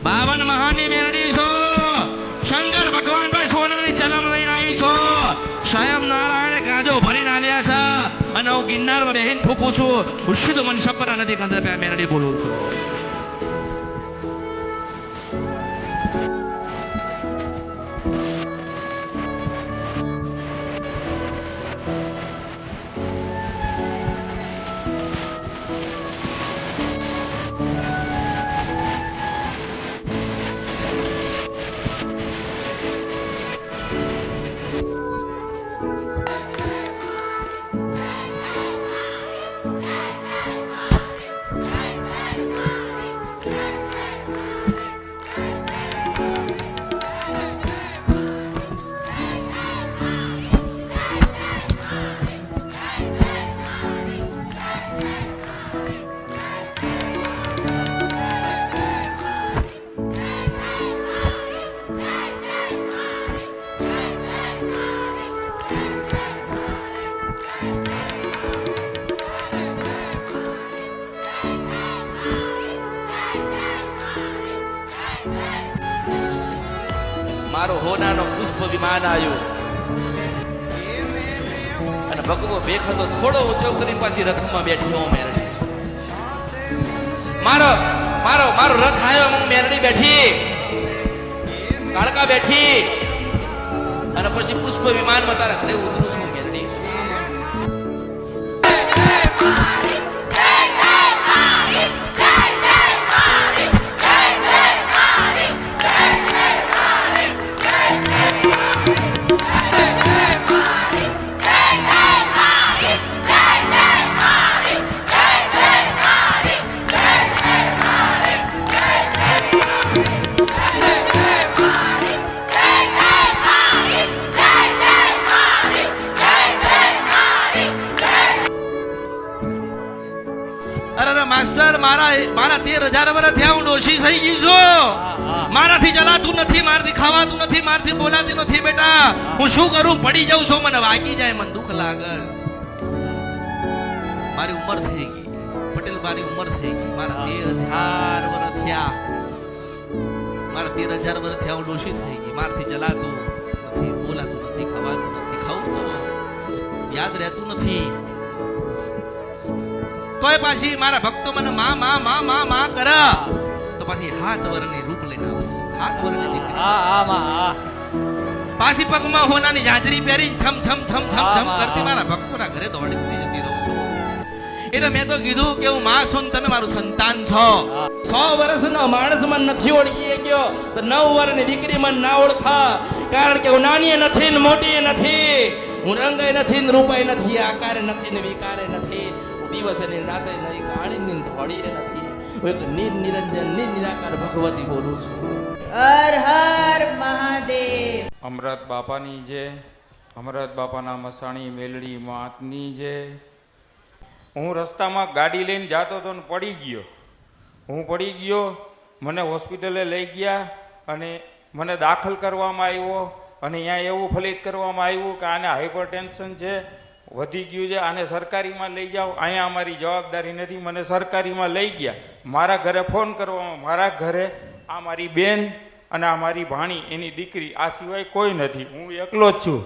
52 મહાની મેરડી છો શંકર ભગવાન ભાઈ સોનાની ચલમ લઈને આવી છો સ્વયં નારાયણે ગાજો ભરીને આલ્યા છે અને હું ગિરનારમાં બેહીને ફૂકું છું હું શુદ્ધ મન સપરા નથી કંદર મેરડી બોલું છું મારો હોનાનો પુષ્પ વિમાન આવ્યો અને ભગવો બેખતો થોડો ઉદ્યોગ કરીને પાછી રથમાં બેઠી હું મેરડી મારો મારો મારો રથ આવ્યો હું મેરડી બેઠી કાળકા બેઠી અને પછી પુષ્પ વિમાનમાં તારા ઘરે ઉતરું છું મેરડી માસ્ટર મારા 13,000 વર્ષ થયા હું ડોશી થઈ ગઈ છું મારાથી ચલાતું નથી મારાથી ખાવાતું નથી મારાથી બોલાતી નથી બેટા હું શું કરું પડી જાઉં છું મને વાગી જાય મને દુઃખ લાગે મારી ઉંમર થઈ ગઈ પટેલ મારી ઉંમર થઈ ગઈ મારા 13,000 વર્ષ થયા મારા 13,000 વર્ષ થયા હું ડોશી થઈ ગઈ મારાથી ચલાતું નથી બોલાતું નથી ખાવાતું નથી ખાવું તો યાદ રહેતું નથી તોય પાછી મારા ભક્તો મને માં માં માં માં માં કરે તો પાછી 7 વર્ષની રૂપ લઈને આવે 7 વર્ષની દીકરી પાછી પગમાં હોનાની જાજરી પહેરીને છમ છમ છમ છમ છમ કરતી મારા ભક્તોના ઘરે દોડી જતી રહું છું એટલે મેં તો કીધું કે હું માં છું તમે મારું સંતાન છો 100 વર્ષનો માણસ મને નથી ઓળખી ગયો તો 9 વર્ષની દીકરી મને ના ઓળખા કારણ કે હું નાની નથી ને મોટી નથી હું રંગે નથી ને રૂપાઈ નથી આકારે નથી ને વિકારે નથી દિવસ અને રાતે નહીં કાળી ની ધોળી નથી હું એક નિરંજન નિરાકાર ભગવતી બોલું છું હર હર મહાદેવ અમરત બાપાની જય અમરત બાપાના મસાણી મેલડી માતની જય હું રસ્તામાં ગાડી લઈને જાતો તો ને પડી ગયો મને હોસ્પિટલે લઈ ગયા અને મને દાખલ કરવામાં આવ્યો અને અહીંયા એવું ફલિત કરવામાં આવ્યું કે આને હાઈપર ટેન્શન છે વધી ગયું છે આને સરકારીમાં લઈ જાઓ અહીંયા અમારી જવાબદારી નથી મને સરકારીમાં લઈ ગયા મારા ઘરે ફોન કરવામાં મારા ઘરે આ મારી બેન અને આ મારી ભાણી એની દીકરી આ સિવાય કોઈ નથી હું એકલો જ છું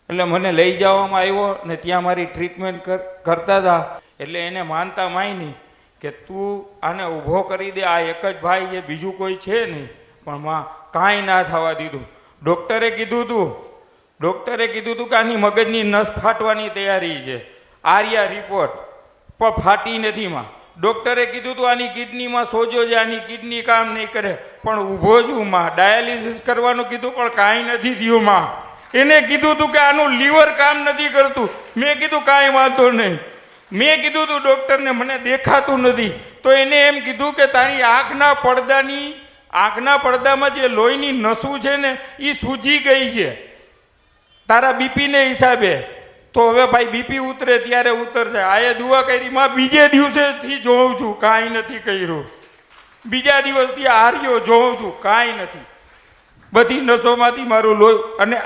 એટલે મને લઈ જવામાં આવ્યો ને ત્યાં મારી ટ્રીટમેન્ટ કરતા હતા એટલે એને માનતા માની કે તું આને ઊભો કરી દે આ એક જ ભાઈ છે બીજું કોઈ છે નહીં પણ માં કાંઈ ના થવા દીધું ડૉક્ટરે કીધું હતું કે આની મગજની નસ ફાટવાની તૈયારી છે આર્યા રિપોર્ટ પણ ફાટી નથી માં ડૉક્ટરે કીધું હતું આની કિડનીમાં સોજો છે આની કિડની કામ નહીં કરે પણ ઊભો છું માં ડાયાલિસિસ કરવાનું કીધું પણ કાંઈ નથી થયું માં એને કીધું હતું કે આનું લીવર કામ નથી કરતું મેં કીધું કાંઈ વાંધો નહીં મેં કીધું હતું ડૉક્ટરને મને દેખાતું નથી તો એને એમ કીધું કે તારી આંખના પડદામાં જે લોહીની નસું છે ને એ સૂજી ગઈ છે તારા બીપીને હિસાબે તો હવે ભાઈ બીપી ઉતરે ત્યારે ઉતરશે આએ દુઆ કરી માં બીજે દિવસેથી જોઉં છું કાંઈ નથી કર્યું બીજા દિવસથી હાર્યો જોઉં છું કાંઈ નથી બધી નસોમાંથી મારું લોહી અને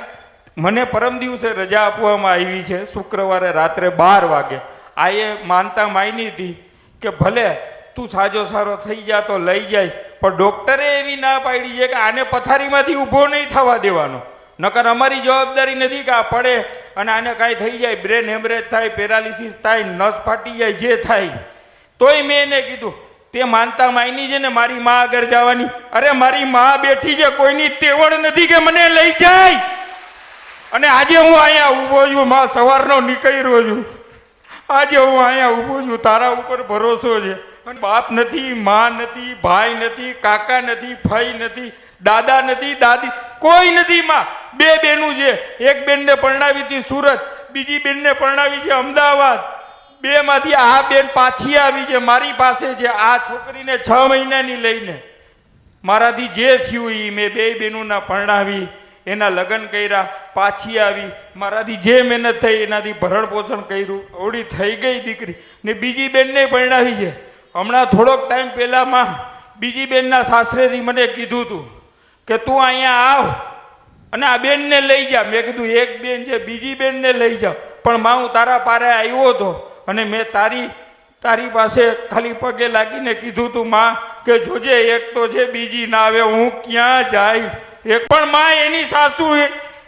મને પરમ દિવસે રજા આપવામાં આવી છે શુક્રવારે રાત્રે 12 વાગે આએ માનતા માની હતી કે ભલે તું સાજો સારો થઈ જા તો લઈ જઈશ પણ ડોક્ટરે એવી ના પાડી છે કે આને પથારીમાંથી ઊભો નહીં થવા દેવાનો, નકર અમારી જવાબદારી નથી કે આ પડે અને આને કાંઈ થઈ જાય, બ્રેન હેમરેજ થાય, પેરાલિસિસ થાય, નસ ફાટી જાય, જે થાય. તોય મેં એને કીધું તે માનતા માયની છે ને મારી માં આગળ જવાની. અરે મારી માં બેઠી છે, કોઈની તેવડ નથી કે મને લઈ જાય. અને આજે હું અહીંયા ઊભો છું માં, સવારનો નીકળ્યો છું, આજે હું અહીંયા ઊભો છું, તારા ઉપર ભરોસો છે. અને બાપ નથી, માં નથી, ભાઈ નથી, કાકા નથી, ફઈ નથી, દાદા નથી, દાદી કોઈ નથી. માં બે બેનું છે, એક બેનને પરણાવી હતી સુરત, બીજી બેનને પરણાવી છે અમદાવાદ. બે માંથી આ બેન પાછી આવી છે મારી પાસે છે. આ છોકરીને 6 મહિનાની લઈને મારાથી જે થયું એ મેં બે બેનોના પરણાવી, એના લગ્ન કર્યા, પાછી આવી, મારાથી જે મહેનત થઈ એનાથી ભરણ પોષણ કર્યું, ઓડી થઈ ગઈ દીકરી. ને બીજી બેનને પરણાવી છે. હમણાં થોડોક ટાઈમ પહેલામાં બીજી બેનના સાસરેથી મને કીધું હતું કે તું અહીંયા આવ અને આ બેનને લઈ જા. મેં કીધું એક બેન છે, બીજી બેનને લઈ જાઓ. પણ માં હું તારા પારે આવ્યો હતો અને મેં તારી પાસે ખાલી પગે લાગીને કીધું તું માં કે જોજે એક તો છે, બીજી ના આવે, હું ક્યાં જઈશ. એક પણ માં એની સાસુ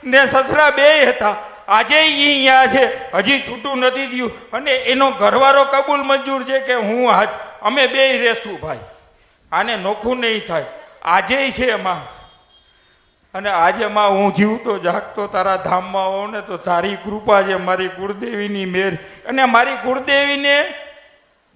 ને સસરા બે હતા, આજે અહીંયા છે, હજી છૂટું નથી થયું. અને એનો ઘરવાળો કબૂલ મંજૂર છે કે હું અમે બે રહેશું ભાઈ, આને નોખું નહીં થાય. આજે છે માં. અને આજે માં હું જીવતો જાગતો તારા ધામમાં હોઉં ને તો તારી કૃપા છે, મારી કુળદેવીની મેર. અને મારી કુળદેવીને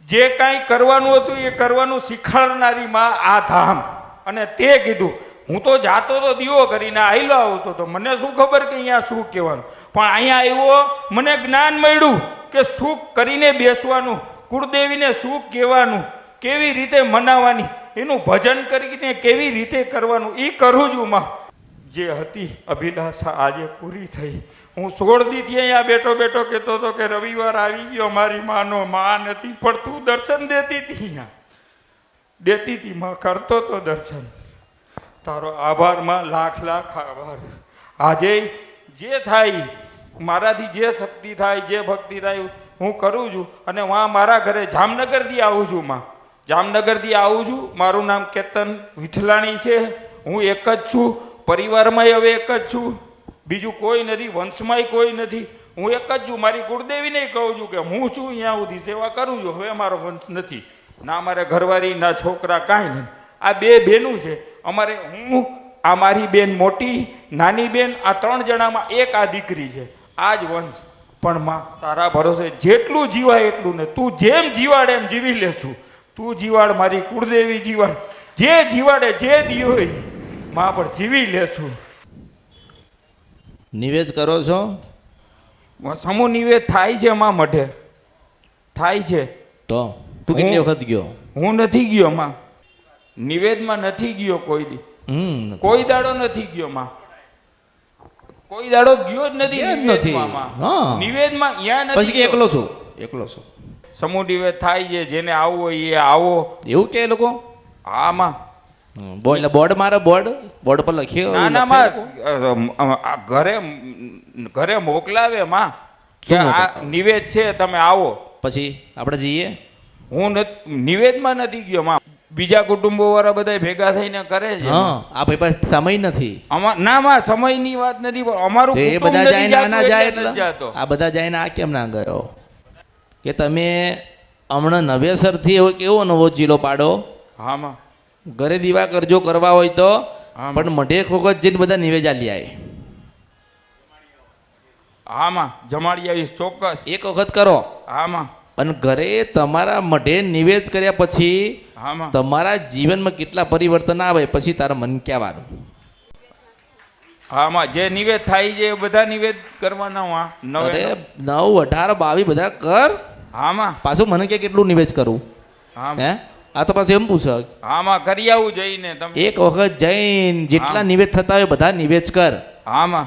જે કાંઈ કરવાનું હતું એ કરવાનું શીખવાડનારી માં આ ધામ. અને તે કીધું હું તો જાતો તો દીવો કરીને આયલો આવતો તો, મને શું ખબર કે અહીંયા શું કહેવાનું. પણ અહીંયા આવ્યો, મને જ્ઞાન મળ્યું કે શું કરીને બેસવાનું, કુળદેવીને શું કહેવાનું, કેવી રીતે મનાવવાની, એનું ભજન કરીને કેવી રીતે કરવાનું, એ કરું છું માં. જે હતી અભિલાષા આજે પૂરી થઈ. હું 16 દીથી અહીંયા બેઠો બેઠો કહેતો હતો કે રવિવાર આવી ગયો, મારી માનો માં નથી, પણ તું દર્શન દેતી હતી, અહીંયા દેતી હતી માં, કરતો તો દર્શન. તારો આભાર માં, લાખ લાખ આભાર. આજે જે થાય મારાથી જે શક્તિ થાય, જે ભક્તિ થાય હું કરું છું. અને મારા ઘરે જામનગરથી આવું છું માં, જામનગરથી આવું છું. મારું નામ કેતન વિઠલાણી છે. હું એક જ છું, પરિવારમાંય હવે એક જ છું, બીજું કોઈ નથી, વંશમાંય કોઈ નથી, હું એક જ છું. મારી કુળદેવીને કહું છું કે હું છું, અહીંયા સુધી સેવા કરું છું. હવે મારો વંશ નથી, ના મારે ઘરવાળી ના છોકરા, કાંઈ નહીં. આ બે બેનું છે અમારે. હું આ મારી બેન મોટી, નાની બેન, આ 3 જણામાં એક આ દીકરી છે. આ જ વંશ. પણ માં તારા ભરોસે જેટલું જીવાય એટલું ને, તું જેમ જીવાડે એમ જીવી લેશું. તું જીવાડ, મારી કુળદેવી જીવાડ, જે જીવાડે જે દી હોય માં પર જીવી લેશું. નિવેદ કરો છો? સમૂહ નિવેદ થાય છે માં, મઢે થાય છે. તો તું કેટલી વખત ગયો? હું નથી ગયો માં, નિવેદમાં નથી ગયો કોઈ દી. કોઈ દાડો નથી ગયો માં, કોઈ દાડો ગયો જ નથી. નિવેદમાં યા નથી. પછી એકલો છું, એકલો છું. સમૂહ નિવેદ થાય છે, જેને આવવું હોય એ આવો, એવું કે લોકો? હા માં. બોર્ડ મારે, બોર્ડ પર લખ્યો? ના ના માં, ઘરે મોકલાવે માં કે આ નિવેદ છે, તમે આવો. પછી આપણે જઈએ? હું નિવેદમાં નથી ગયો માં, બીજા કુટુંબો વાળા બધા ભેગા થઈને કરે છે. આ ભાઈ પાસે સમય નથી. ના માં, સમયની વાત નથી, પણ અમારું એ કુટુંબ બધા જાય નથી ના જાય એટલે એટલે જાતો. આ બધા જાય ને આ કેમ ના ગયો? કે તમે હમણાં નવેસરથી એવો કેવો નવો ચીલો પાડો? હા માં. ઘરે દીવા કરજો, કરવા હોય તો. હા પણ મઢે ખોખત જઈને બધા નિવેજા લઈ આવે. હા માં, જમાડી આવીશ ચોક્કસ. એક વખત કરો. હા માં. અને ઘરે તમારા મઢે નિવેદ કર્યા પછી હા માં, તમારા જીવનમાં કેટલા પરિવર્તન આવે પછી તારા મન કહેવાનું. હા માં, જે નિવેદ થાય છે એ બધા નિવેદ કરવાના. હા, અરે 9, 18, 22 બધા કર. હા માં. પાછું મને કે કેટલું નિવેદ કરું? હા હે? આ તો પાછું એમ પૂછે. હા માં, કરી આવું જઈને તમે. એક વખત જઈને જેટલા નિવેદ થતા હોય બધા નિવેદ કર. હા માં.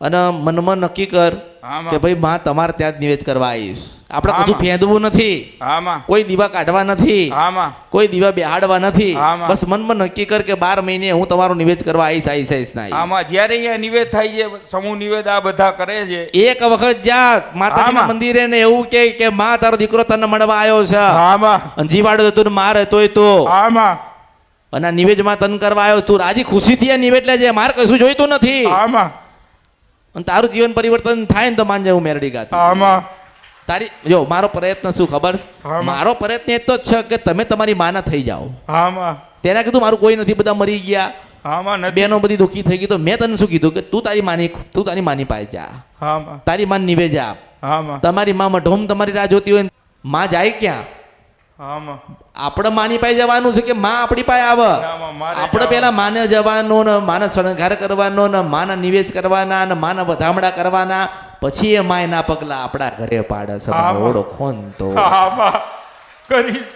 અને મનમાં નક્કી કર હા માં. કે ભાઈ માં તમારે ત્યાં જ નિવેદ કરવા આવીશ. આપણે હા કશું માં. ફેંદવું નથી, હા માં. કોઈ દીવા કાઢવા નથી, હા માં. કોઈ દીવા બેહાડવા નથી. હા માં. બસ મનમાં નક્કી કર કે 12 મહિને હું તમારું નિવેદ કરવા આવીશ ના આવીશ. આમાં જ્યારે અહીંયા નિવેદ થાય છે, સમૂહ નિવેદ આ બધા કરે છે. એક વખત જા માતાજીના હા માં. મંદિરે ને એવું કે માં તારો દીકરો તને મળવા આવ્યો છે. હા માં. અને જીવાડો તું મારે તોય તો હા માં. અને આ નિવેદમાં તન કરવા આવ્યો તું રાજી ખુશીથી આ નિવેદ લેજે મારે કશું જોઈતું નથી આમાં અને તારું જીવન પરિવર્તન થાય ને તો માનજે હું મેરડી ગાતી આમાં તારી જો મારો પ્રયત્ન શું ખબર છે? હા. મારો પ્રયત્ન એટલો જ છે કે તમે તમારી માના થઈ જાઓ આમાં તેના કીધું મારું કોઈ નથી બધા મરી ગયા આમાં નથી બેનો બધી દુઃખી થઈ ગઈ તો મેં તને શું કીધું કે તું તારી માની પાસે જા આમાં તારી માન નિવેદ આપ આમાં તમારી માં મઢોમ તમારી રાહ જોતી હોય ને, માં જાય ક્યાં આમાં આપણે માની પાસે જવાનું છે કે માં આપણી પાસે આવે આમાં મારે આપણે જવાનું. પેલા માને જવાનો ને માને શણગાર કરવાનો ને માના નિવેદ કરવાના ને માના વધામણા કરવાના પછી એ માયના પગલા આપણા ઘરે પાડે છે આમાં. ઓળખો ને તો આમાં કરીશ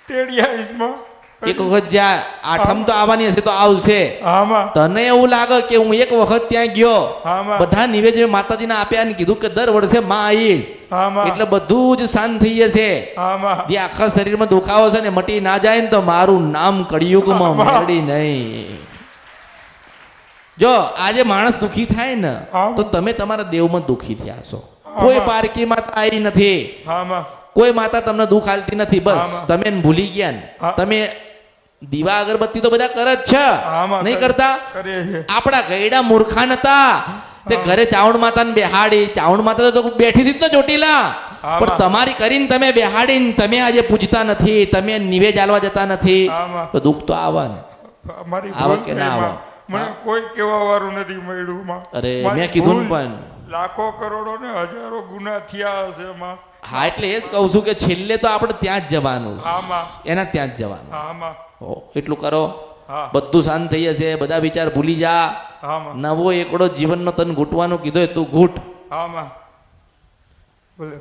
તેડી આવીશમાં એક વખત જ્યાં આઠમ તો આવવાની હશે તો આવશે આમાં તને એવું લાગે કે હું એક વખત ત્યાં ગયો આમાં. બધા નિવેદ માતાજીને આપ્યા ને કીધું કે દર વર્ષે માં આવીશ આમાં એટલે બધું જ શાંત થઈ જશે આમાં જે આખા શરીરમાં દુખાવો છે ને મટી ના જાય ને તો મારું નામ કળિયુગમાં આમાં. મેળડી નહીં જો આજે માણસ દુખી થાય ને આમાં. તો તમે તમારા દેવમાં દુખી થયા છો કોઈ આમાં. પારકી માતા આવી નથી આમાં કોઈ માતા તમને દુઃખ આલતી નથી બસ આમાં. તમે એને ભૂલી ગયા ને આ. તમે દીવા અગરબત્તી તો બધા કરે જ છે આમાં નહીં કરતા કરીએ છીએ આપણા ગયડા મૂર્ખાન હતા તે ઘરે ચાવણ માતાને બેહાડી ચાવણ માતા તો બેઠી હતી જ ને ચોટીલા આમાં. પણ તમારી કરીને તમે બેહાડીને તમે આજે પૂજતા નથી તમે નિવેદ આલવા જતા નથી આમાં. તો દુઃખ તો આવે ને અમારી આવા ભૂલ કે થઈ ના માં. આવા? મને હા. કોઈ કહેવા વાળું નથી મળ્યું માં. અરે, મારી મેં કીધું ને ભૂલ. પણ. લાખો કરોડો ને હજારો ગુના થયા હશે માં. હા એટલે એ જ કહું છું કે છેલ્લે તો આપણે ત્યાં જ જવાનું છે. આમાં એના ત્યાં જ જવાનું આમાં હો, એટલું કરો હા બધું શાંત થઈ જશે બધા વિચાર ભૂલી જા આમાં નવો એકડો જીવનનો તન ઘૂંટવાનું કીધો તું ઘૂંટ આમાં બોલે